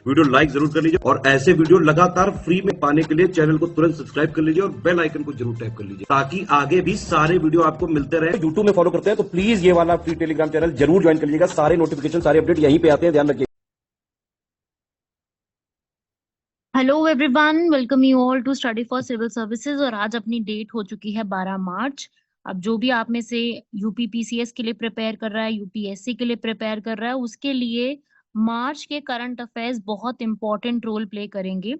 Video like जरूर कर लीजिए और ऐसे वीडियो लगातार फ्री में पाने के लिए चैनल को तुरंत सब्सक्राइब कर लीजिए और बेल आइकन को जरूर टैप कर लीजिए ताकि आगे भी सारे वीडियो आपको मिलते रहे। यूट्यूब में फॉलो करते हैं तो प्लीज ये वाला फ्री टेलीग्राम चैनल जरूर ज्वाइन कर लीजिएगा। सारे नोटिफिकेशन, सारे अपडेट यहीं पे आते हैं, ध्यान रखिए। Hello everyone, welcome you all to study for civil services. और आज अपनी डेट हो चुकी है 12 मार्च। अब जो भी आप में से यूपीपीसीएस के लिए प्रिपेयर कर रहा है, यूपीएससी के लिए प्रिपेयर कर रहा है, उसके लिए मार्च के करंट अफेयर्स बहुत इंपॉर्टेंट रोल प्ले करेंगे।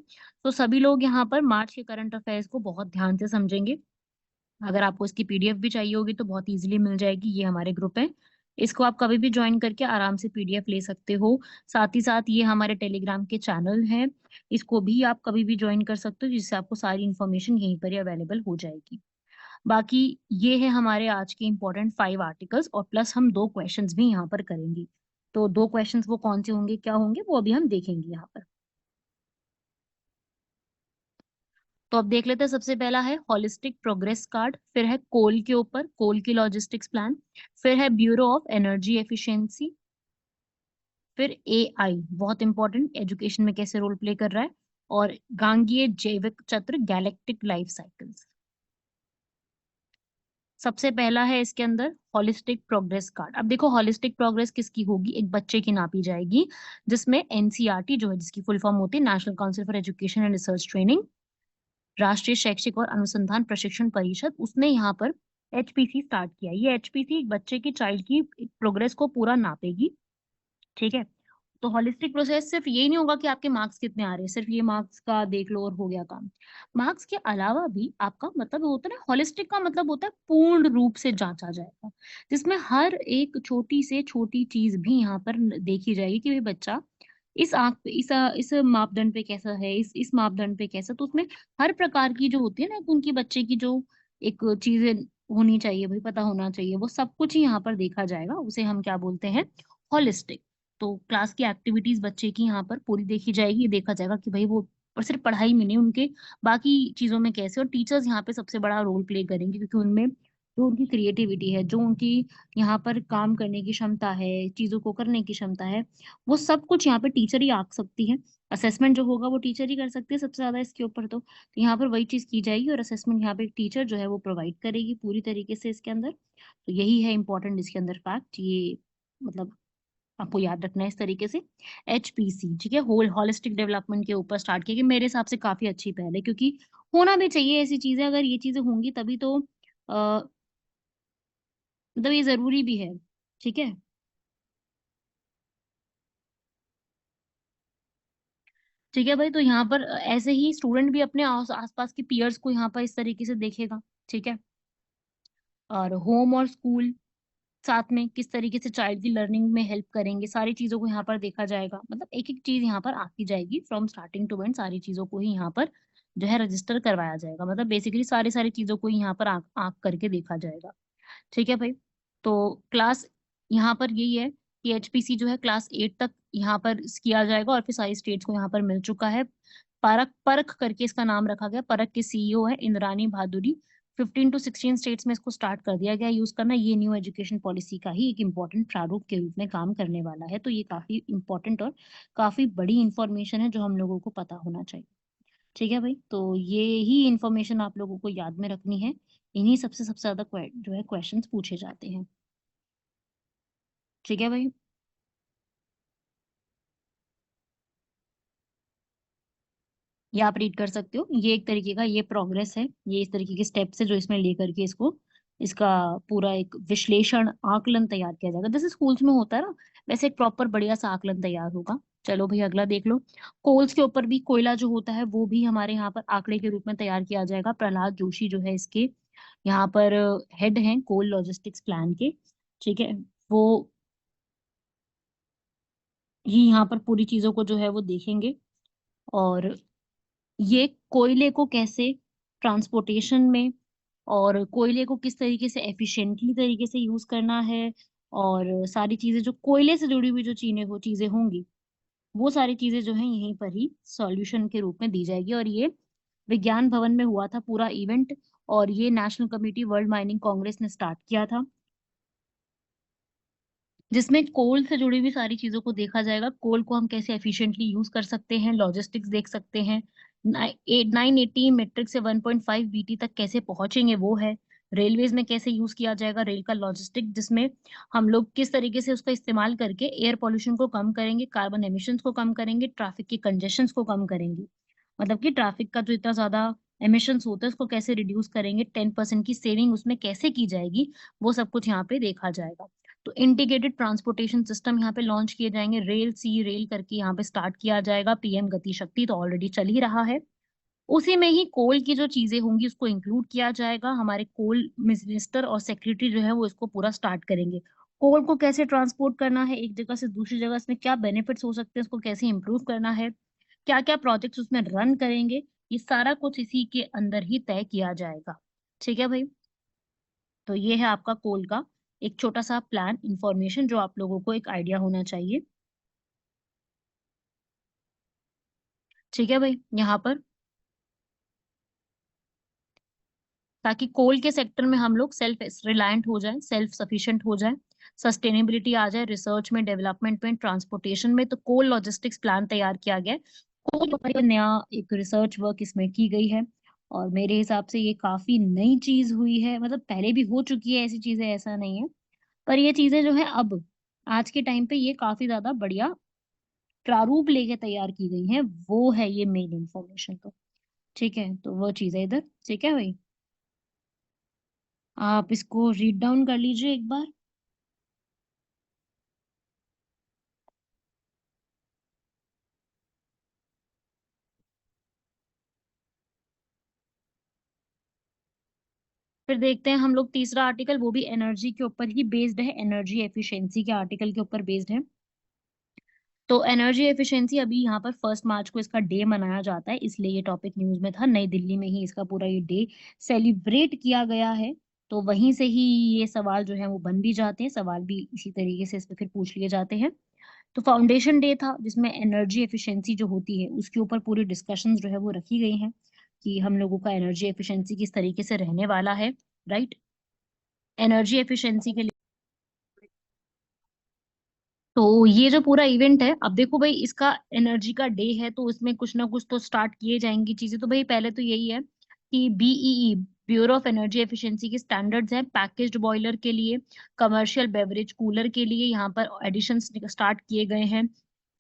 तो सभी लोग यहाँ पर मार्च के करंट अफेयर्स को बहुत ध्यान से समझेंगे। अगर आपको इसकी पीडीएफ भी चाहिए होगी तो बहुत इजीली मिल जाएगी। ये हमारे ग्रुप है, इसको आप कभी भी ज्वाइन करके आराम से पीडीएफ ले सकते हो। साथ ही साथ ये हमारे टेलीग्राम के चैनल हैं, इसको भी आप कभी भी ज्वाइन कर सकते हो, जिससे आपको सारी इन्फॉर्मेशन यहीं पर ही अवेलेबल हो जाएगी। बाकी ये है हमारे आज के इम्पोर्टेंट 5 आर्टिकल्स, और प्लस हम 2 क्वेश्चंस भी यहाँ पर करेंगे। तो 2 क्वेश्चंस वो कौन से होंगे, क्या होंगे, वो अभी हम देखेंगे यहाँ पर। तो अब देख लेते हैं। सबसे पहला है हॉलिस्टिक प्रोग्रेस कार्ड, फिर है कोल के ऊपर कोल की लॉजिस्टिक्स प्लान, फिर है ब्यूरो ऑफ एनर्जी एफिशिएंसी, फिर एआई बहुत इंपॉर्टेंट एजुकेशन में कैसे रोल प्ले कर रहा है, और गांगीय जैविक चक्र गैलेक्टिक लाइफ साइकिल्स। सबसे पहला है इसके अंदर हॉलिस्टिक प्रोग्रेस कार्ड। अब देखो, हॉलिस्टिक प्रोग्रेस किसकी होगी, एक बच्चे की नापी जाएगी, जिसमें एनसीईआरटी जो है, जिसकी फुल फॉर्म होती है national council for education and research training, राष्ट्रीय शैक्षिक और अनुसंधान प्रशिक्षण परिषद, उसने यहाँ पर एचपीसी स्टार्ट किया। ये एचपीसी एक बच्चे की, चाइल्ड की प्रोग्रेस को पूरा नापेगी। ठीक है। तो हॉलिस्टिक प्रोसेस सिर्फ ये नहीं होगा कि आपके मार्क्स कितने आ रहे हैं, सिर्फ ये मार्क्स का देख लो और हो गया काम। मार्क्स के अलावा भी आपका मतलब होता है ना, हॉलिस्टिक का मतलब होता है पूर्ण रूप से जांचा जाएगा, जिसमें हर एक छोटी से छोटी चीज भी यहाँ पर देखी जाएगी कि भाई बच्चा इस आंख पे, इस मापदंड पे कैसा है, इस मापदंड पे कैसा। तो उसमें हर प्रकार की जो होती है ना, उनकी बच्चे की जो एक चीजें होनी चाहिए, भाई पता होना चाहिए, वो सब कुछ ही यहाँ पर देखा जाएगा। उसे हम क्या बोलते हैं, हॉलिस्टिक। तो क्लास की एक्टिविटीज बच्चे की यहाँ पर पूरी देखी जाएगी, देखा जाएगा कि भाई वो, और सिर्फ पढ़ाई में नहीं, उनके बाकी चीजों में कैसे। और टीचर्स यहाँ पे सबसे बड़ा रोल प्ले करेंगे, क्योंकि उनमें जो उनकी क्रिएटिविटी है, जो उनकी यहाँ पर काम करने की क्षमता है, चीजों को करने की क्षमता है, वो सब कुछ यहाँ पे टीचर ही आंक सकती है। असेसमेंट जो होगा वो टीचर ही कर सकती है सबसे ज्यादा इसके ऊपर। तो यहाँ पर वही चीज की जाएगी, और असेसमेंट यहाँ पे एक टीचर जो है वो प्रोवाइड करेगी पूरी तरीके से इसके अंदर। तो यही है इंपॉर्टेंट इसके अंदर फैक्ट, ये मतलब आपको याद रखना है इस तरीके से। एचपीसी, ठीक है, होल हॉलिस्टिक डेवलपमेंट के ऊपर स्टार्ट किया, कि मेरे हिसाब से काफी अच्छी पहल है, क्योंकि होना भी चाहिए ऐसी चीजें। अगर ये चीजें होंगी तभी तो मतलब ये जरूरी भी है। ठीक है। ठीक है भाई, तो यहाँ पर ऐसे ही स्टूडेंट भी अपने आसपास के पीयर्स को यहाँ पर इस तरीके से देखेगा। ठीक है। और होम और स्कूल साथ में किस तरीके से चाइल्ड की लर्निंग में हेल्प करेंगे, सारी चीजों को यहाँ पर देखा जाएगा। मतलब एक एक चीज यहाँ पर आती जाएगी, फ्रॉम स्टार्टिंग टू एंड सारी चीजों को ही यहाँ पर जो है रजिस्टर करवाया जाएगा। मतलब बेसिकली सारी सारी चीजों को ही यहाँ पर आंक आंक करके देखा जाएगा। ठीक है भाई। तो क्लास यहाँ पर यही है कि एचपीसी जो है क्लास 8 तक यहाँ पर किया जाएगा, और फिर सारी स्टेट्स को यहाँ पर मिल चुका है। परख परख करके इसका नाम रखा गया। परख के सीईओ है इंद्रानी भादुरी। 15 to 16 स्टेट्स में इसको स्टार्ट कर दिया गया यूज करना। ये न्यू एजुकेशन पॉलिसी का ही एक इम्पोर्टेंट प्रारूप के रूप में काम करने वाला है। तो ये काफी इंपॉर्टेंट और काफी बड़ी इंफॉर्मेशन है जो हम लोगों को पता होना चाहिए। ठीक है भाई, तो ये ही इंफॉर्मेशन आप लोगों को याद में रखनी है। इन्हीं सबसे सबसे ज्यादा जो है क्वेश्चंस पूछे जाते हैं। ठीक है भाई। ये आप रीड कर सकते हो, ये एक तरीके का ये प्रोग्रेस है, ये इस तरीके के स्टेप्स है जो इसमें लेकर के इसको, इसका पूरा एक विश्लेषण आकलन तैयार किया जाएगा, जैसे स्कूल्स में होता है ना, वैसे एक प्रॉपर बढ़िया सा आकलन तैयार होगा। चलो भाई अगला देख लो। कोल्स के ऊपर भी, कोयला जो होता है वो भी हमारे यहाँ पर आंकड़े के रूप में तैयार किया जाएगा। प्रहलाद जोशी जो है इसके यहाँ पर हेड हैं कोल लॉजिस्टिक्स प्लान के। ठीक है। वो ही यहाँ पर पूरी चीजों को जो है वो देखेंगे। और ये कोयले को कैसे ट्रांसपोर्टेशन में, और कोयले को किस तरीके से एफिशिएंटली तरीके से यूज करना है, और सारी चीजें जो कोयले से जुड़ी हुई जो चीजें होंगी, वो सारी चीजें जो है यहीं पर ही सॉल्यूशन के रूप में दी जाएगी। और ये विज्ञान भवन में हुआ था पूरा इवेंट, और ये national committee world mining Congress ने स्टार्ट किया था। जिसमें कोल से जुड़ी हुई सारी चीजों को देखा जाएगा। कोल को हम कैसे एफिशिएंटली यूज कर सकते हैं, लॉजिस्टिक्स देख सकते हैं, 980 मीट्रिक से 1.5 बीटी तक कैसे पहुंचेंगे वो है। रेलवेज में कैसे यूज किया जाएगा रेल का लॉजिस्टिक, जिसमें हम लोग किस तरीके से उसका इस्तेमाल करके एयर पोल्यूशन को कम करेंगे, कार्बन एमिशंस को कम करेंगे, ट्रैफिक की कंजेशंस को कम करेंगे। मतलब कि ट्रैफिक का जो इतना ज्यादा एमिशंस होता है उसको कैसे रिड्यूस करेंगे, 10% की सेविंग उसमें कैसे की जाएगी, वो सब कुछ यहाँ पे देखा जाएगा। तो इंटीग्रेटेड ट्रांसपोर्टेशन सिस्टम यहाँ पे लॉन्च किए जाएंगे, रेल सी रेल करके यहाँ पे स्टार्ट किया जाएगा। पीएम गति शक्ति तो ऑलरेडी चल ही रहा है, उसी में ही कोल की जो चीजें होंगी उसको इंक्लूड किया जाएगा। हमारे कोल मिनिस्टर और सेक्रेटरी जो है वो इसको पूरा स्टार्ट करेंगे। कोल को कैसे ट्रांसपोर्ट करना है एक जगह से दूसरी जगह, इसमें क्या बेनिफिट्स हो सकते हैं, उसको कैसे इंप्रूव करना है, क्या क्या प्रोजेक्ट्स उसमें रन करेंगे, ये सारा कुछ इसी के अंदर ही तय किया जाएगा। ठीक है भाई। तो ये है आपका कोल का एक छोटा सा प्लान इंफॉर्मेशन जो आप लोगों को एक आइडिया होना चाहिए। ठीक है भाई। यहाँ पर ताकि कोल के सेक्टर में हम लोग सेल्फ रिलायंट हो जाए, सेल्फ सफिशिएंट हो जाए, सस्टेनेबिलिटी आ जाए रिसर्च में, डेवलपमेंट में, ट्रांसपोर्टेशन में, तो कोल लॉजिस्टिक्स प्लान तैयार किया गया है। कोल का एक नया एक रिसर्च वर्क इसमें की गई है, और मेरे हिसाब से ये काफी नई चीज हुई है। मतलब पहले भी हो चुकी है ऐसी चीजें, ऐसा नहीं है, पर ये चीजें जो है अब आज के टाइम पे ये काफी ज्यादा बढ़िया प्रारूप लेके तैयार की गई हैं, वो है ये मेन इंफॉर्मेशन। तो ठीक है, तो वो चीज है इधर। ठीक है भाई, आप इसको रीड डाउन कर लीजिए एक बार। फिर देखते हैं हम लोग तीसरा आर्टिकल, वो भी एनर्जी के ऊपर ही बेस्ड है, एनर्जी एफिशिएंसी के आर्टिकल के ऊपर बेस्ड है। तो एनर्जी एफिशिएंसी अभी यहाँ पर 1 मार्च को इसका डे मनाया जाता है, इसलिए ये टॉपिक न्यूज में था। नई दिल्ली में ही इसका पूरा ये डे सेलिब्रेट किया गया है, तो वहीं से ही ये सवाल जो है वो बन भी जाते हैं, सवाल भी इसी तरीके से इस पे फिर पूछ लिए जाते हैं। तो फाउंडेशन डे था जिसमें एनर्जी एफिशिएंसी जो होती है उसके ऊपर पूरी डिस्कशंस जो है वो रखी गई हैं कि हम लोगों का एनर्जी एफिशिएंसी किस तरीके से रहने वाला है। राइट। एनर्जी एफिशिएंसी के लिए तो ये जो पूरा इवेंट है, अब देखो भाई इसका एनर्जी का डे है तो इसमें कुछ ना कुछ तो स्टार्ट किए जाएंगी चीजें। तो भाई पहले तो यही है कि BEE, bureau of energy efficiency के स्टैंडर्ड्स हैं पैकेज्ड बॉयलर के लिए, कमर्शियल बेवरेज कूलर के लिए यहाँ पर एडिशन स्टार्ट किए गए हैं।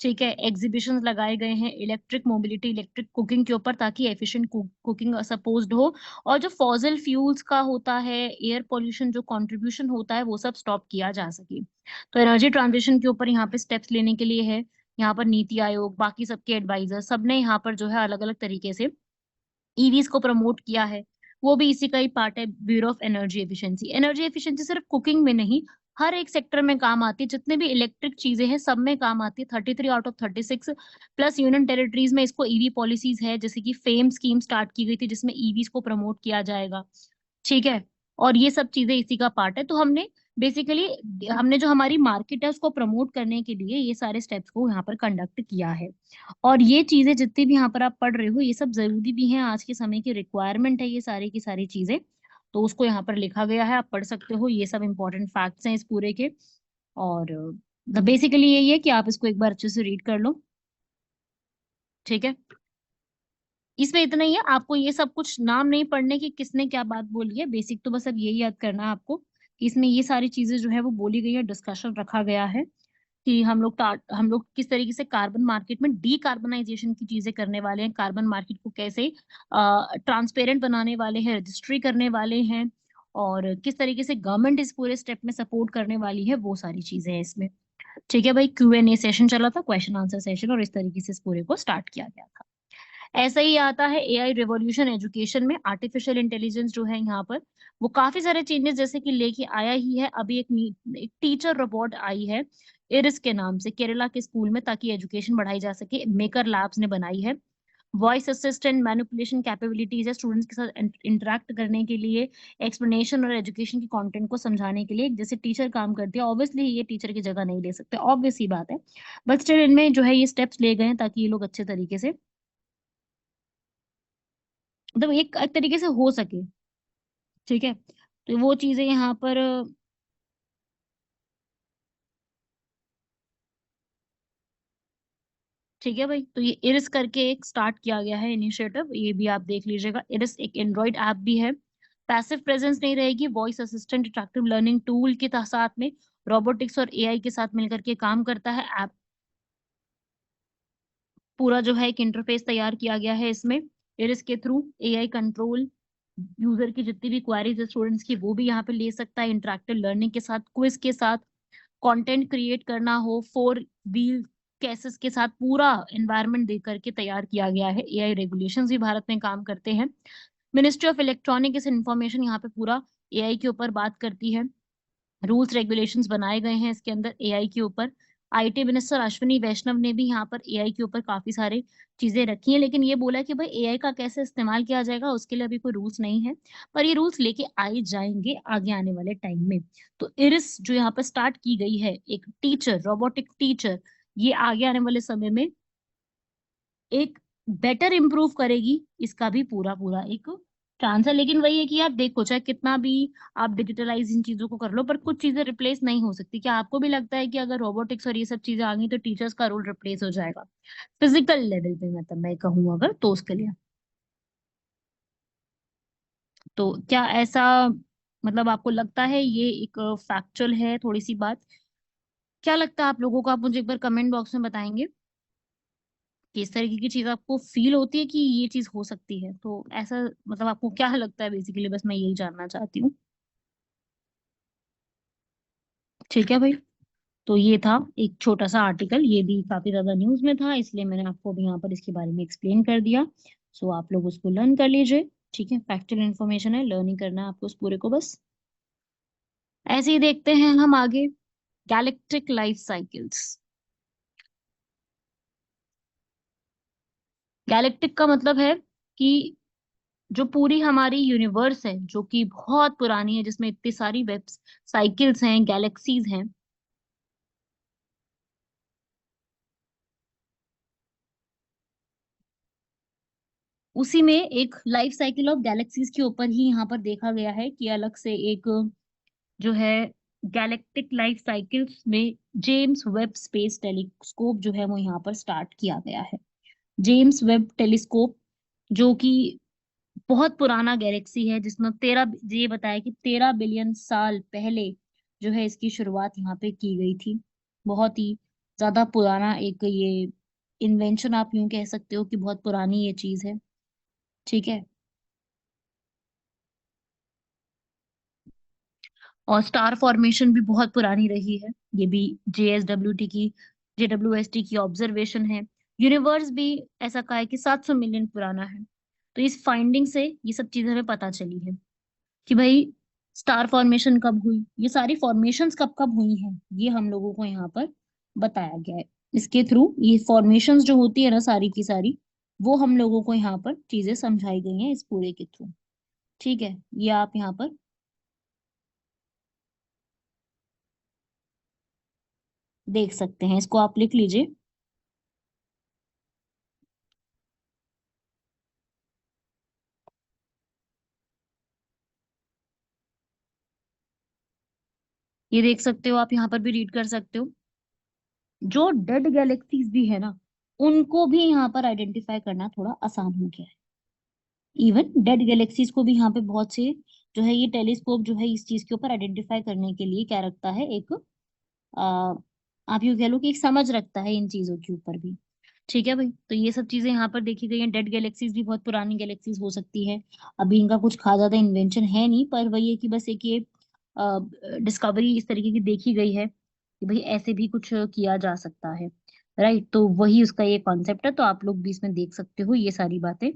ठीक है, एग्जीबिशंस लगाए गए हैं इलेक्ट्रिक मोबिलिटी, इलेक्ट्रिक कुकिंग के ऊपर, ताकि एफिशिएंट कुकिंग सपोज्ड हो, और जो फॉसिल फ्यूल्स का होता है, एयर पोल्यूशन जो कंट्रीब्यूशन होता है, वो सब स्टॉप किया जा सके। तो एनर्जी ट्रांजिशन के ऊपर यहाँ पे स्टेप्स लेने के लिए है। यहाँ पर नीति आयोग, बाकी सबके एडवाइजर, सबने यहाँ पर जो है अलग अलग तरीके से ईवीज को प्रमोट किया है। वो भी इसी का ही पार्ट है, bureau of energy efficiency. Energy efficiency सिर्फ कुकिंग में नहीं, हर एक सेक्टर में काम आती है, जितने भी इलेक्ट्रिक चीजें हैं सब में काम आती है। 33 out of 36 plus union territories में इसको ईवी पॉलिसीज है, जैसे कि फेम स्कीम स्टार्ट की गई थी जिसमें ईवीज को प्रमोट किया जाएगा। ठीक है, और ये सब चीजें इसी का पार्ट है। तो हमने बेसिकली हमने जो हमारी मार्केट है उसको प्रमोट करने के लिए ये सारे स्टेप्स को यहाँ पर कंडक्ट किया है। और ये चीजें जितनी भी यहाँ पर आप पढ़ रहे हो ये सब जरूरी भी हैं, आज के समय की रिक्वायरमेंट है ये सारी की सारी चीजें। तो उसको यहाँ पर लिखा गया है, आप पढ़ सकते हो, ये सब इंपॉर्टेंट फैक्ट्स हैं इस पूरे के। और बेसिकली यही है कि आप इसको एक बार अच्छे से रीड कर लो। ठीक है, इसमें इतना ही है, आपको ये सब कुछ नाम नहीं पढ़ने की किसने क्या बात बोली है, बेसिक तो बस अब यही याद करना है आपको कि इसमें ये सारी चीजें जो है वो बोली गई है, डिस्कशन रखा गया है कि हम लोग किस तरीके से कार्बन मार्केट में डीकार्बनाइजेशन की चीजें करने वाले हैं, कार्बन मार्केट को कैसे ट्रांसपेरेंट बनाने वाले हैं, रजिस्ट्री करने वाले हैं, और किस तरीके से गवर्नमेंट इस पूरे स्टेप में सपोर्ट करने वाली है, वो सारी चीजें हैं इसमें। ठीक है भाई, Q&A सेशन चला था, क्वेश्चन आंसर सेशन, और इस तरीके से इस पूरे को स्टार्ट किया गया था। ऐसा ही आता है एआई रिवॉल्यूशन एजुकेशन में, आर्टिफिशियल इंटेलिजेंस जो है यहाँ पर वो काफी सारे चेंजेस जैसे कि लेके आया ही है। अभी एक टीचर रोबोट आई है इरिस के नाम से केरला के स्कूल में, ताकि एजुकेशन बढ़ाई जा सके, मेकर लैब्स ने बनाई है। वॉइस असिस्टेंट मैनिपुलेशन कैपेबिलिटीज है स्टूडेंट्स के साथ इंटरेक्ट करने के लिए, एक्सप्लेनेशन और एजुकेशन के कंटेंट को समझाने के लिए, जैसे टीचर काम करती है। ऑब्वियसली ये टीचर की जगह नहीं ले सकते, ऑब्वियस ही बात है, बट स्टिल इनमें जो है ये स्टेप्स ले गए हैं ताकि ये लोग अच्छे तरीके से, मतलब एक तरीके से हो सके। ठीक है, तो वो चीजें यहाँ पर ठीक है भाई, तो ये इरिस करके एक स्टार्ट किया गया है इनिशिएटिव, ये भी आप देख लीजिएगा। इरिस एक एंड्रॉइड ऐप भी है। पैसिव प्रेजेंस नहीं रहेगी, voice assistant interactive learning tool के साथ में रोबोटिक्स और एआई के साथ मिलकर के काम करता है ऐप। पूरा जो है एक इंटरफेस तैयार किया गया है इसमें। इरिस के थ्रू एआई कंट्रोल, यूजर की जितनी भी क्वेरीज है स्टूडेंट्स की वो भी यहाँ पे ले सकता है, इंटरेक्टिव लर्निंग के साथ, क्विज के साथ, कंटेंट क्रिएट करना हो, 4 व्हील केसेस के साथ पूरा एनवायरनमेंट दे करके तैयार किया गया है। एआई रेगुलेशंस भी भारत में काम करते हैं। मिनिस्ट्री ऑफ इलेक्ट्रॉनिक्स इंफॉर्मेशन यहाँ पे पूरा एआई के ऊपर बात करती है। रूल्स रेगुलेशंस बनाए गए हैं इसके अंदर एआई के ऊपर। आईटी मिनिस्टर अश्विनी वैष्णव ने भी यहाँ पर एआई के ऊपर काफी सारे चीजें रखी हैं, लेकिन ये बोला कि भाई एआई का कैसे इस्तेमाल किया जाएगा उसके लिए अभी कोई रूल्स नहीं है, पर ये रूल्स लेके आए जाएंगे आगे आने वाले टाइम में। तो इरिस जो यहाँ पर स्टार्ट की गई है, एक टीचर, रोबोटिक टीचर, ये आगे आने वाले समय में एक बेटर इम्प्रूव करेगी, इसका भी पूरा पूरा एक चांस है। लेकिन वही है कि यार देखो, चाहे कितना भी आप डिजिटलाइज इन चीजों को कर लो, पर कुछ चीजें रिप्लेस नहीं हो सकती। क्या आपको भी लगता है कि अगर रोबोटिक्स और ये सब चीजें आ गई तो टीचर्स का रोल रिप्लेस हो जाएगा फिजिकल लेवल पे, मतलब मैं कहूँ अगर तो उसके लिए? तो क्या ऐसा, मतलब आपको लगता है ये एक फैक्चुअल है थोड़ी सी बात? क्या लगता है आप लोगों को? आप मुझे एक बार कमेंट बॉक्स में बताएंगे कि इस तरीके की चीज आपको फील होती है कि ये चीज हो सकती है, तो ऐसा मतलब आपको क्या लगता है बेसिकली, बस मैं यही जानना चाहती हूँ। ठीक है भाई, तो ये था एक छोटा सा आर्टिकल, ये भी काफी ज्यादा न्यूज में था, इसलिए मैंने आपको भी यहाँ पर इसके बारे में एक्सप्लेन कर दिया। सो आप लोग उसको लर्न कर लीजिए। ठीक है, फैक्चुअल इन्फॉर्मेशन है, लर्निंग करना है आपको उस पूरे को बस। ऐसे ही देखते हैं हम आगे, गैलेक्टिक लाइफ साइकिल्स। गैलेक्टिक का मतलब है कि जो पूरी हमारी यूनिवर्स है जो कि बहुत पुरानी है, जिसमें इतनी सारी वेब साइकिल्स हैं, गैलेक्सीज हैं, उसी में एक लाइफ साइकिल ऑफ गैलेक्सीज के ऊपर ही यहाँ पर देखा गया है कि अलग से एक जो है गैलेक्टिक लाइफ साइकिल्स में जेम्स वेब स्पेस टेलीस्कोप जो है वो यहाँ पर स्टार्ट किया गया है। जेम्स वेब टेलीस्कोप जो कि बहुत पुराना गैलेक्सी है, जिसमें 13, ये बताया कि 13 बिलियन साल पहले जो है इसकी शुरुआत यहाँ पे की गई थी। बहुत ही ज्यादा पुराना एक ये इन्वेंशन आप यूं कह सकते हो कि बहुत पुरानी ये चीज है। ठीक है, और स्टार फॉर्मेशन भी बहुत पुरानी रही है, ये भी जेएसडब्ल्यूटी की, जेडब्ल्यूएसटी की ऑब्जर्वेशन है। यूनिवर्स भी ऐसा कहा है कि 700 मिलियन पुराना है। तो इस फाइंडिंग से ये सब चीजें हमें पता चली है कि भाई स्टार फॉर्मेशन कब हुई, ये सारी फॉर्मेशंस कब कब हुई हैं, ये हम लोगों को यहाँ पर बताया गया है। इसके थ्रू ये फॉर्मेशंस जो होती है ना सारी की सारी, वो हम लोगों को यहाँ पर चीजें समझाई गई हैं इस पूरे के थ्रू। ठीक है, ये आप यहाँ पर देख सकते हैं, इसको आप लिख लीजिए। ये देख सकते हो, आप यहाँ पर भी रीड कर सकते हो। जो डेड गैलेक्सीज भी है ना, उनको भी यहाँ पर आइडेंटिफाई करना थोड़ा आसान हो गया है। इवन डेड गैलेक्सीज को भी यहाँ पे बहुत से जो है ये टेलीस्कोप जो है इस चीज के ऊपर आइडेंटिफाई करने के लिए क्या रखता है, एक आ, आप यूँ कह लो कि एक समझ रखता है इन चीजों के ऊपर भी। ठीक है भाई, तो ये सब चीजें यहाँ पर देखी गई हैं। डेड गैलेक्सीज भी बहुत पुरानी गैलेक्सीज हो सकती है, अभी इनका कुछ खास ज्यादा इन्वेंशन है नहीं, पर वही है कि बस एक ये डिस्कवरी इस तरीके की देखी गई है कि भाई ऐसे भी कुछ किया जा सकता है। राइट, तो वही उसका ये कॉन्सेप्ट है, तो आप लोग भी इसमें देख सकते हो ये सारी बातें।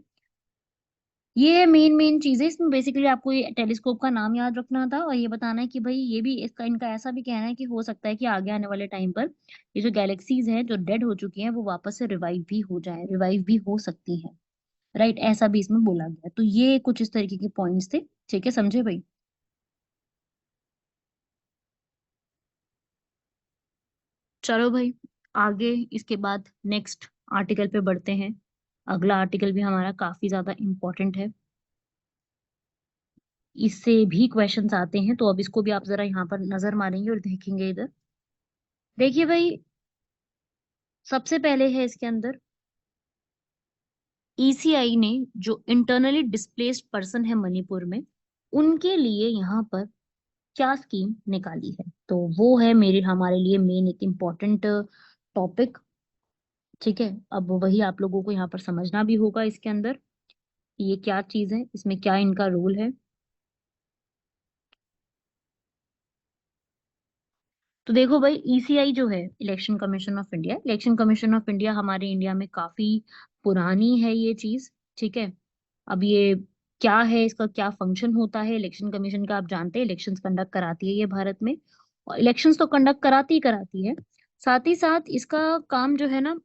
ये मेन मेन चीजें इसमें, बेसिकली आपको ये टेलीस्कोप का नाम याद रखना था और ये बताना है कि भाई ये भी इसका, इनका ऐसा भी कहना है कि हो सकता है कि आगे आने वाले टाइम पर ये जो गैलेक्सीज हैं जो डेड हो चुकी हैं वो वापस से रिवाइव भी हो जाए, रिवाइव भी हो सकती हैं। राइट, ऐसा भी इसमें बोला गया है। तो ये कुछ इस तरीके के पॉइंट्स थे। ठीक है, समझे भाई? चलो भाई, आगे इसके बाद नेक्स्ट आर्टिकल पे बढ़ते हैं। अगला आर्टिकल भी हमारा काफी ज्यादा इम्पोर्टेंट है, इससे भी क्वेश्चंस आते हैं, तो अब इसको भी आप जरा यहाँ पर नजर मारेंगे और देखेंगे इधर। देखिए भाई, सबसे पहले है इसके अंदर ईसीआई ने जो इंटरनली डिस्प्लेस्ड पर्सन है मणिपुर में, उनके लिए यहाँ पर क्या स्कीम निकाली है। तो वो है मेरे हमारे लिए मेन एक इम्पॉर्टेंट टॉपिक। ठीक है, अब वही आप लोगों को यहाँ पर समझना भी होगा इसके अंदर कि ये क्या चीज है, इसमें क्या इनका रोल है। तो देखो भाई, ईसीआई जो है election commission of India, election commission of India हमारे इंडिया में काफी पुरानी है ये चीज। ठीक है, अब ये क्या है, इसका क्या फंक्शन होता है इलेक्शन कमीशन का, आप जानते हैं इलेक्शंस कंडक्ट कराती है ये भारत में। और इलेक्शंस तो कंडक्ट कराती ही कराती है, साथ ही साथ इसका काम जो है ना,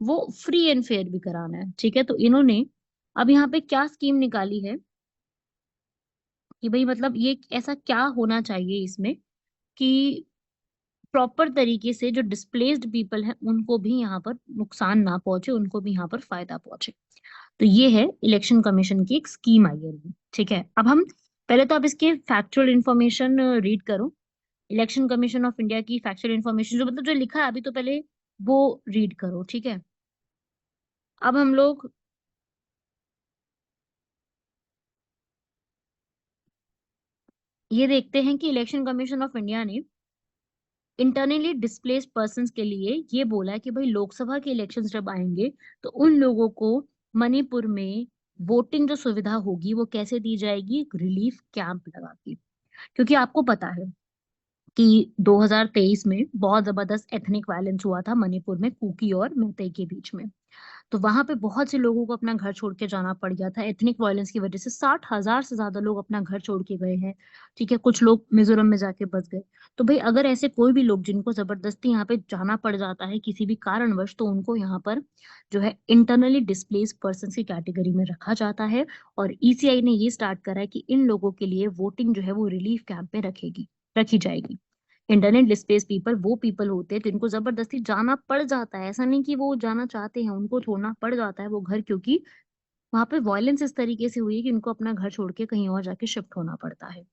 वो फ्री एंड फेयर भी कराना है। ठीक है, तो इन्होंने अब यहाँ पे क्या स्कीम निकाली है कि भाई मतलब ये ऐसा क्या होना चाहिए इसमें कि प्रॉपर तरीके से जो डिस्प्लेस्ड पीपल हैं उनको भी यहाँ पर नुकसान ना पहुंचे, उनको भी यहाँ पर फायदा पहुंचे। तो ये है इलेक्शन कमीशन की एक स्कीम आई है अभी। ठीक है, अब हम पहले तो आप इसके फैक्चुअल इंफॉर्मेशन रीड करो। इलेक्शन कमीशन ऑफ इंडिया की फैक्चुअल इंफॉर्मेशन जो मतलब जो लिखा है अभी, तो पहले वो रीड करो। ठीक है, अब हम लोग ये देखते हैं कि इलेक्शन कमीशन ऑफ इंडिया ने इंटरनली डिस्प्लेस्ड पर्संस के लिए ये बोला है कि भाई लोकसभा के इलेक्शंस जब आएंगे तो उन लोगों को मणिपुर में वोटिंग जो सुविधा होगी वो कैसे दी जाएगी, रिलीफ कैंप लगा के। क्योंकि आपको पता है कि 2023 में बहुत जबरदस्त एथनिक वायलेंस हुआ था मणिपुर में कुकी और मैतेई के बीच में। तो वहां पे बहुत से लोगों को अपना घर छोड़ के जाना पड़ गया था एथनिक वायलेंस की वजह से। 60,000 से ज्यादा लोग अपना घर छोड़ के गए हैं। ठीक है, कुछ लोग मिजोरम में जाके बस गए। तो भाई अगर ऐसे कोई भी लोग जिनको जबरदस्ती यहाँ पे जाना पड़ जाता है किसी भी कारणवश, तो उनको यहाँ पर जो है इंटरनली डिस्प्लेस पर्सन की कैटेगरी में रखा जाता है। और ईसीआई ने ये स्टार्ट करा है कि इन लोगों के लिए वोटिंग जो है वो रिलीफ कैंप में रखी जाएगी। इंटरनेट डिस्प्लेस पीपल वो पीपल होते हैं जिनको जबरदस्ती जाना पड़ जाता है, ऐसा नहीं कि वो जाना चाहते हैं, उनको छोड़ना पड़ जाता है वो घर, क्योंकि वहां पे वायलेंस इस तरीके से हुई है कि उनको अपना घर छोड़ के कहीं और जाके शिफ्ट होना पड़ता है।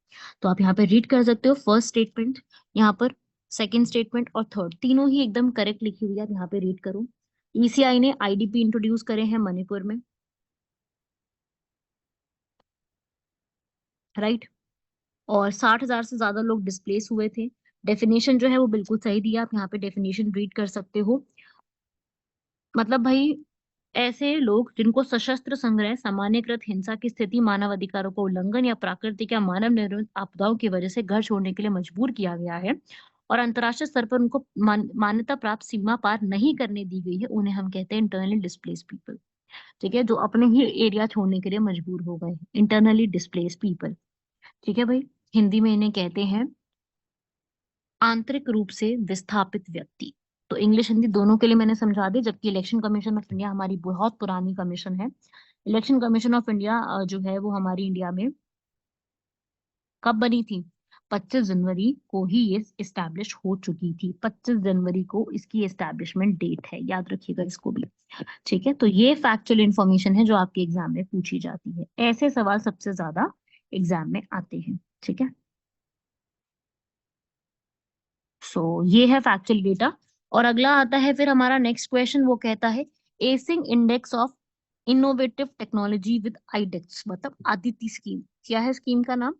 तो आप यहाँ पे रीड कर सकते हो फर्स्ट स्टेटमेंट, यहाँ पर सेकंड स्टेटमेंट और थर्ड, तीनों ही एकदम करेक्ट लिखी हुई है, आप यहाँ पे रीड करो। ईसीआई ने आईडीपी इंट्रोड्यूस करे हैं मणिपुर में, राइट। और 60,000 से ज्यादा लोग डिस्प्लेस हुए थे। डेफिनेशन जो है वो बिल्कुल सही दिया, आप यहाँ पे डेफिनेशन रीड कर सकते हो। मतलब भाई ऐसे लोग जिनको सशस्त्र संग्रह, सामान्यकृत हिंसा की स्थिति, मानव अधिकारों का उल्लंघन या प्राकृतिक या मानव निर्मित आपदाओं की वजह से घर छोड़ने के लिए मजबूर किया गया है और अंतर्राष्ट्रीय स्तर पर उनको मान्यता प्राप्त सीमा पार नहीं करने दी गई है, उन्हें हम कहते हैं इंटरनली डिस्प्लेस पीपल। ठीक है, जो अपने ही एरिया छोड़ने के लिए मजबूर हो गए, इंटरनली डिस्प्लेस पीपल। ठीक है भाई, हिंदी में इन्हें कहते हैं आंतरिक रूप से विस्थापित व्यक्ति। तो इंग्लिश हिंदी दोनों के लिए मैंने समझा दी, जबकि इलेक्शन कमीशन ऑफ इंडिया हमारी बहुत पुरानी कमीशन है। इलेक्शन कमीशन ऑफ इंडिया जो है वो हमारी इंडिया में कब बनी थी? 25 जनवरी को ही ये इस्टेब्लिश हो चुकी थी। 25 जनवरी को इसकी एस्टेब्लिशमेंट डेट है, याद रखिएगा इसको भी। ठीक है, तो ये फैक्चुअल इंफॉर्मेशन है जो आपके एग्जाम में पूछी जाती है, ऐसे सवाल सबसे ज्यादा एग्जाम में आते हैं। ठीक है, सो ये है फैक्चुअल डेटा। और अगला आता है फिर हमारा नेक्स्ट क्वेश्चन, वो कहता है acing index of innovative technology with iDEX, मतलब आदिति स्कीम। क्या है स्कीम का नाम?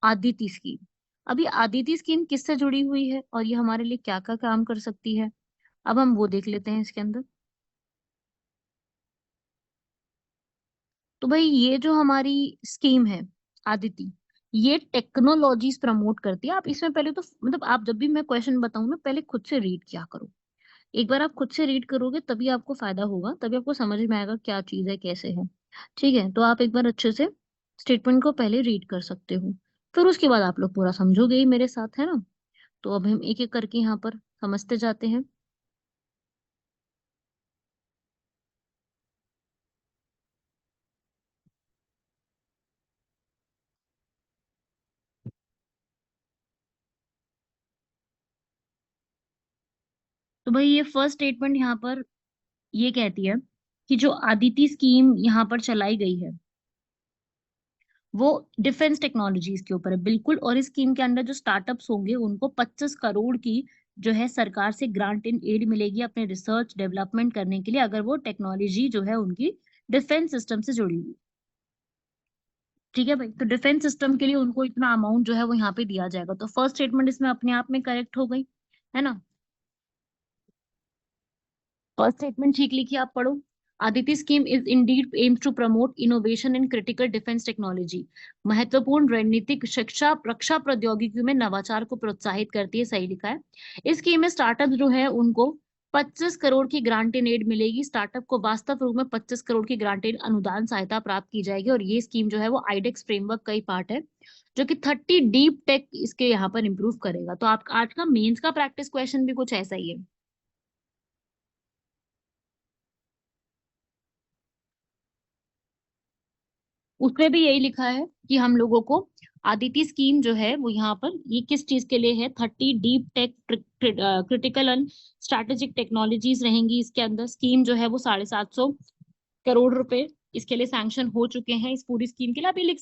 आदिति स्कीम। अभी आदिति स्कीम किससे जुड़ी हुई है और ये हमारे लिए क्या क्या काम कर सकती है, अब हम वो देख लेते हैं इसके अंदर। तो भाई ये जो हमारी स्कीम है आदिति, ये टेक्नोलॉजीज प्रमोट करती है। आप इसमें पहले तो मतलब आप जब भी मैं क्वेश्चन बताऊं ना, पहले खुद से रीड किया करो। एक बार आप खुद से रीड करोगे तभी आपको फायदा होगा, तभी आपको समझ में आएगा क्या चीज है कैसे है। ठीक है, तो आप एक बार अच्छे से स्टेटमेंट को पहले रीड कर सकते हो, फिर उसके बाद आप लोग पूरा समझोगे ही मेरे साथ, है ना। तो अब हम एक एक करके यहाँ पर समझते जाते हैं। तो भाई ये फर्स्ट स्टेटमेंट यहाँ पर ये कहती है कि जो आदिति स्कीम यहाँ पर चलाई गई है वो डिफेंस टेक्नोलॉजीज के ऊपर है बिल्कुल। और इस स्कीम के अंदर जो स्टार्टअप्स होंगे उनको 25 करोड़ की जो है सरकार से ग्रांट इन एड मिलेगी अपने रिसर्च डेवलपमेंट करने के लिए, अगर वो टेक्नोलॉजी जो है उनकी डिफेंस सिस्टम से जुड़ी हुई। ठीक है भाई, तो डिफेंस सिस्टम के लिए उनको इतना अमाउंट जो है वो यहाँ पे दिया जाएगा। तो फर्स्ट स्टेटमेंट इसमें अपने आप में करेक्ट हो गई, है ना। फर्स्ट स्टेटमेंट ठीक लिखिए, आप पढ़ो। Aditi scheme is indeed aims to promote innovation in critical defence technology. महत्वपूर्ण रणनीतिक शिक्षा रक्षा प्रौद्योगिकी में नवाचार को प्रोत्साहित करती है, सही लिखा है। इस स्कीम में स्टार्टअप जो है उनको 25 करोड़ की ग्रांट इन एड मिलेगी। स्टार्टअप को वास्तव रूप में 25 करोड़ की ग्रांट इन अनुदान सहायता प्राप्त की जाएगी। और ये स्कीम जो है वो आईडेक्स फ्रेमवर्क का ही पार्ट है, जो कि 30 डीप टेक इसके यहाँ पर इंप्रूव करेगा। तो आप आज का मेंस का प्रैक्टिस क्वेश्चन भी कुछ ऐसा ही है। उसमें भी यही लिखा है कि हम लोगों को आदिति स्कीम जो है वो यहाँ पर ये किस चीज के लिए है, 30 deep tech critical and strategic technologies रहेंगी इसके अंदर। स्कीम जो है वो 750 करोड़ रुपए इसके लिए सैंक्शन हो चुके हैं। इस पूरी स्कीम के लिए आप ये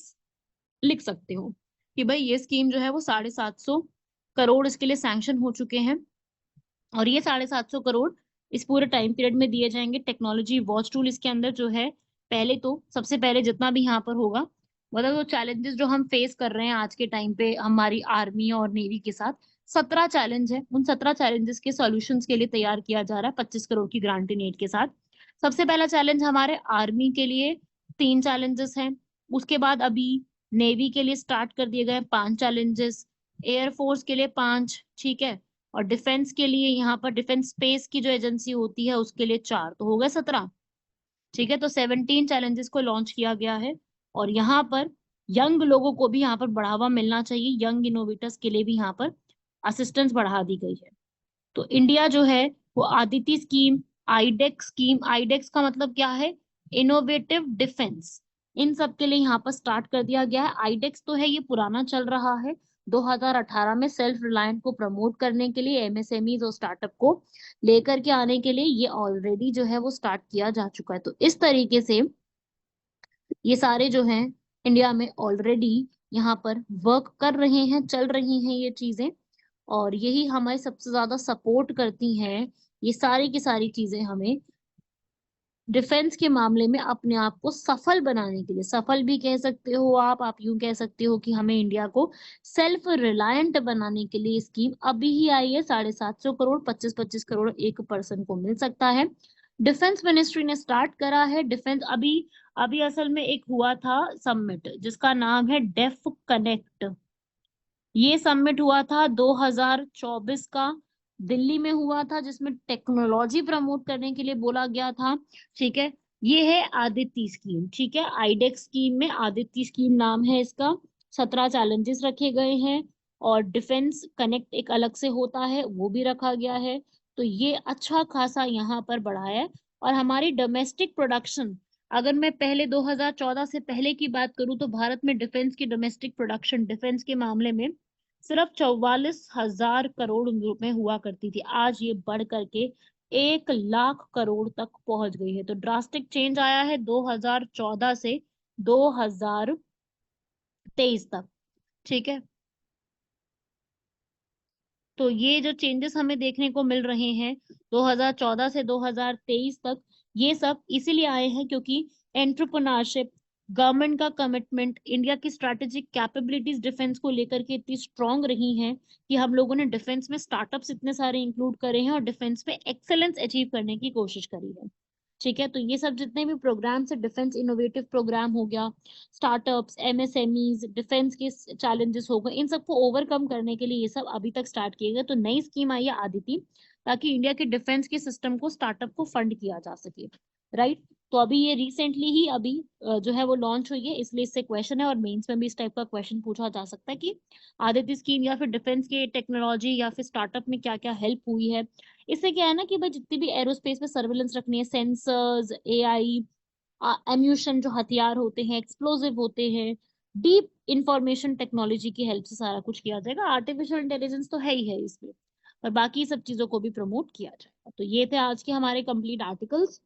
लिख सकते हो कि भाई ये स्कीम जो है वो 750 करोड़ इसके लिए सैंक्शन हो चुके हैं। और ये 750 करोड़ इस पूरे टाइम पीरियड में दिए जाएंगे। टेक्नोलॉजी वॉच टूल इसके अंदर जो है, पहले तो सबसे पहले जितना भी यहाँ पर होगा, मतलब वो चैलेंजेस जो हम फेस कर रहे हैं आज के टाइम पे हमारी आर्मी और नेवी के साथ, 17 चैलेंज है। उन 17 चैलेंजेस के सॉल्यूशंस के लिए तैयार किया जा रहा है 25 करोड़ की ग्रांट इन एड के साथ। सबसे पहला चैलेंज हमारे आर्मी के लिए 3 चैलेंजेस हैं। उसके बाद अभी नेवी के लिए स्टार्ट कर दिए गए 5 चैलेंजेस, एयरफोर्स के लिए 5, ठीक है। और डिफेंस के लिए यहाँ पर डिफेंस स्पेस की जो एजेंसी होती है उसके लिए 4, तो हो गए 17। ठीक है, तो 17 चैलेंजेस को लॉन्च किया गया है। और यहाँ पर यंग लोगों को भी यहाँ पर बढ़ावा मिलना चाहिए, यंग इनोवेटर्स के लिए भी यहाँ पर असिस्टेंस बढ़ा दी गई है। तो इंडिया जो है वो Aditi scheme, iDEX scheme, iDEX का मतलब क्या है, इनोवेटिव डिफेंस, इन सब के लिए यहाँ पर स्टार्ट कर दिया गया है। आईडेक्स तो है ये पुराना चल रहा है, 2018 में सेल्फ रिलायंट को प्रमोट करने के लिए, एमएसएमईज और स्टार्टअप को लेकर के आने के लिए ये ऑलरेडी जो है वो स्टार्ट किया जा चुका है। तो इस तरीके से ये सारे जो हैं इंडिया में ऑलरेडी यहाँ पर वर्क कर रहे हैं, चल रही हैं ये चीजें। और यही हमारे सबसे ज्यादा सपोर्ट करती हैं, ये सारी की सारी चीजें हमें डिफेंस के मामले में अपने आप को सफल बनाने के लिए, सफल भी कह सकते हो आप यूं कह सकते हो कि हमें इंडिया को सेल्फ रिलायंट बनाने के लिए स्कीम अभी ही आई है। 750 करोड़, 25-25 करोड़ एक पर्सन को मिल सकता है। डिफेंस मिनिस्ट्री ने स्टार्ट करा है डिफेंस। अभी अभी असल में एक हुआ था समिट जिसका नाम है डेफ कनेक्ट। ये समिट हुआ था 2024 का, दिल्ली में हुआ था, जिसमें टेक्नोलॉजी प्रमोट करने के लिए बोला गया था। ठीक है, ये है आदित्य स्कीम। ठीक है, आईडेक्स स्कीम में आदित्य स्कीम नाम है इसका। 17 चैलेंजेस रखे गए हैं और डिफेंस कनेक्ट एक अलग से होता है, वो भी रखा गया है। तो ये अच्छा खासा यहाँ पर बढ़ा है। और हमारी डोमेस्टिक प्रोडक्शन, अगर मैं पहले 2014 से पहले की बात करूं तो भारत में डिफेंस की डोमेस्टिक प्रोडक्शन डिफेंस के मामले में सिर्फ 44,000 करोड़ रुपए हुआ करती थी। आज ये बढ़ करके 1 लाख करोड़ तक पहुंच गई है। तो ड्रास्टिक चेंज आया है 2014 से 2023 तक। ठीक है, तो ये जो चेंजेस हमें देखने को मिल रहे हैं 2014 से 2023 तक, ये सब इसीलिए आए हैं क्योंकि एंटरप्रेन्योरशिप, गवर्नमेंट का कमिटमेंट, इंडिया की स्ट्रैटेजिक कैपेबिलिटीज डिफेंस को लेकर के इतनी स्ट्रांग रही हैं कि हम लोगों ने डिफेंस में स्टार्टअप्स इतने सारे इंक्लूड करे हैं और डिफेंस में एक्सेलेंस अचीव करने की कोशिश करी है। ठीक है, तो ये सब जितने भी प्रोग्राम्स है, डिफेंस इनोवेटिव प्रोग्राम हो गया, स्टार्टअप्स, एमएसएमईज, डिफेंस के चैलेंजेस हो गए, इन सबको ओवरकम करने के लिए ये सब अभी तक स्टार्ट किए गए। तो नई स्कीम आई है आदिति, ताकि इंडिया के डिफेंस के सिस्टम को, स्टार्टअप को फंड किया जा सके। राइट, तो अभी ये रिसेंटली ही अभी जो है वो लॉन्च हुई है, इसलिए इससे क्वेश्चन है और मेंस में भी इस टाइप का क्वेश्चन पूछा जा सकता है कि आदित्य स्कीम या फिर डिफेंस के टेक्नोलॉजी या फिर स्टार्टअप में क्या क्या हेल्प हुई है। इससे क्या है ना कि भाई जितनी भी एरोस्पेस में सर्विलेंस रखनी है, सेंसर्स, एआई, एम्यूशन जो हथियार होते हैं, एक्सप्लोजिव होते हैं, डीप इंफॉर्मेशन टेक्नोलॉजी की हेल्प से सारा कुछ किया जाएगा। आर्टिफिशियल इंटेलिजेंस तो है ही है इसमें, पर बाकी सब चीजों को भी प्रमोट किया जाएगा। तो ये थे आज के हमारे कंप्लीट आर्टिकल्स।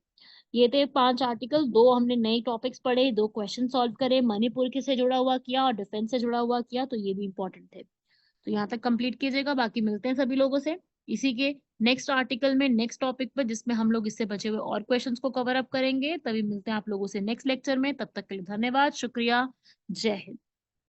ये थे 5 आर्टिकल, 2 हमने नए टॉपिक्स पढ़े, 2 क्वेश्चन सॉल्व करे, मणिपुर के से जुड़ा हुआ किया और डिफेंस से जुड़ा हुआ किया, तो ये भी इंपॉर्टेंट थे। तो यहाँ तक कंप्लीट कीजिएगा, बाकी मिलते हैं सभी लोगों से इसी के नेक्स्ट आर्टिकल में नेक्स्ट टॉपिक पर, जिसमें हम लोग इससे बचे हुए और क्वेश्चंस को कवर अप करेंगे। तभी मिलते हैं आप लोगों से नेक्स्ट लेक्चर में। तब तक के लिए धन्यवाद, शुक्रिया, जय हिंद।